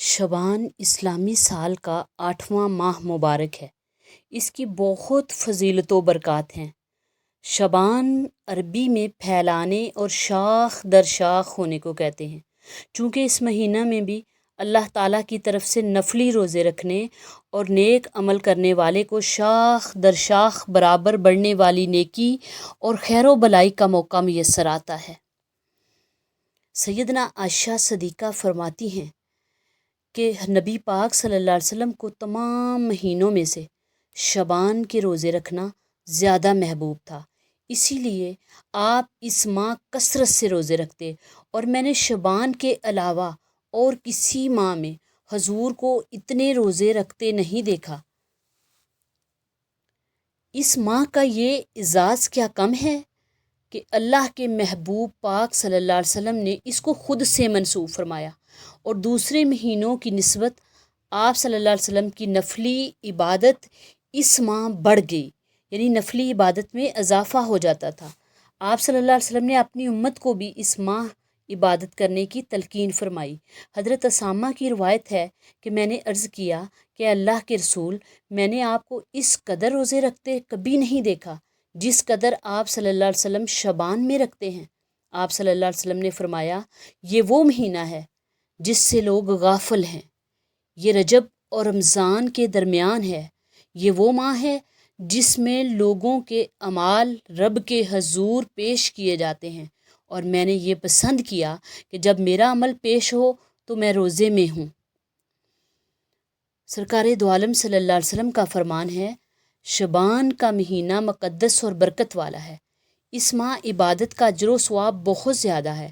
شبان اسلامی سال کا 8واں ماہ مبارک ہے۔ اس کی بہت فضیلت و برکات ہیں۔ شبان عربی میں پھیلانے اور شاخ در شاخ ہونے کو کہتے ہیں، چونکہ اس مہینہ میں بھی اللہ تعالیٰ کی طرف سے نفلی روزے رکھنے اور نیک عمل کرنے والے کو شاخ در شاخ برابر بڑھنے والی نیکی اور خیر و بلائی کا موقع میسر آتا ہے۔ سیدنا عائشہ صدیقہ فرماتی ہیں کہ نبی پاک صلی اللہ علیہ وسلم کو تمام مہینوں میں سے شبان کے روزے رکھنا زیادہ محبوب تھا، اسی لیے آپ اس ماہ کثرت سے روزے رکھتے، اور میں نے شبان کے علاوہ اور کسی ماہ میں حضور کو اتنے روزے رکھتے نہیں دیکھا۔ اس ماہ کا یہ اعزاز کیا کم ہے کہ اللہ کے محبوب پاک صلی اللہ علیہ وسلم نے اس کو خود سے منسوب فرمایا، اور دوسرے مہینوں کی نسبت آپ صلی اللہ علیہ وسلم کی نفلی عبادت اس ماہ بڑھ گئی، یعنی نفلی عبادت میں اضافہ ہو جاتا تھا۔ آپ صلی اللہ علیہ وسلم نے اپنی امت کو بھی اس ماہ عبادت کرنے کی تلقین فرمائی۔ حضرت اسامہ کی روایت ہے کہ میں نے عرض کیا کہ اللہ کے رسول، میں نے آپ کو اس قدر روزے رکھتے کبھی نہیں دیکھا جس قدر آپ صلی اللہ علیہ وسلم شبان میں رکھتے ہیں۔ آپ صلی اللہ علیہ وسلم نے فرمایا، یہ وہ مہینہ ہے جس سے لوگ غافل ہیں، یہ رجب اور رمضان کے درمیان ہے، یہ وہ ماہ ہے جس میں لوگوں کے اعمال رب کے حضور پیش کیے جاتے ہیں، اور میں نے یہ پسند کیا کہ جب میرا عمل پیش ہو تو میں روزے میں ہوں۔ سرکار دو عالم صلی اللہ علیہ وسلم کا فرمان ہے، شبان کا مہینہ مقدس اور برکت والا ہے، اس ماہ عبادت کا اجر و ثواب بہت زیادہ ہے۔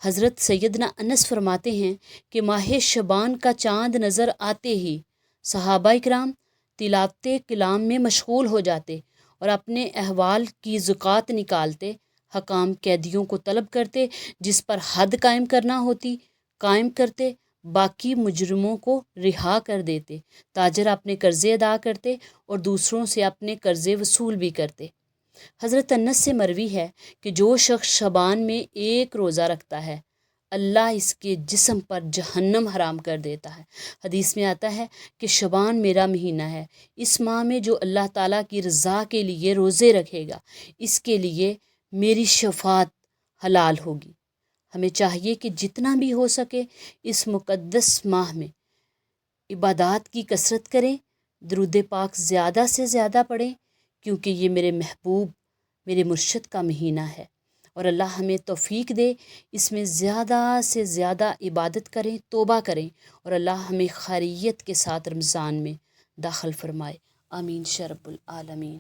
حضرت سیدنا انس فرماتے ہیں کہ ماہ شبان کا چاند نظر آتے ہی صحابہ اکرام تلاوت کلام میں مشغول ہو جاتے اور اپنے احوال کی زکوٰۃ نکالتے، حکام قیدیوں کو طلب کرتے، جس پر حد قائم کرنا ہوتی قائم کرتے، باقی مجرموں کو رہا کر دیتے، تاجر اپنے قرضے ادا کرتے اور دوسروں سے اپنے قرضے وصول بھی کرتے۔ حضرت انس سے مروی ہے کہ جو شخص شبان میں ایک روزہ رکھتا ہے، اللہ اس کے جسم پر جہنم حرام کر دیتا ہے۔ حدیث میں آتا ہے کہ شبان میرا مہینہ ہے، اس ماہ میں جو اللہ تعالیٰ کی رضا کے لیے روزے رکھے گا، اس کے لیے میری شفاعت حلال ہوگی۔ ہمیں چاہیے کہ جتنا بھی ہو سکے اس مقدس ماہ میں عبادات کی کثرت کریں، درود پاک زیادہ سے زیادہ پڑھیں، کیونکہ یہ میرے محبوب، میرے مرشد کا مہینہ ہے، اور اللہ ہمیں توفیق دے اس میں زیادہ سے زیادہ عبادت کریں، توبہ کریں، اور اللہ ہمیں خیریت کے ساتھ رمضان میں داخل فرمائے۔ آمین یا رب العالمین۔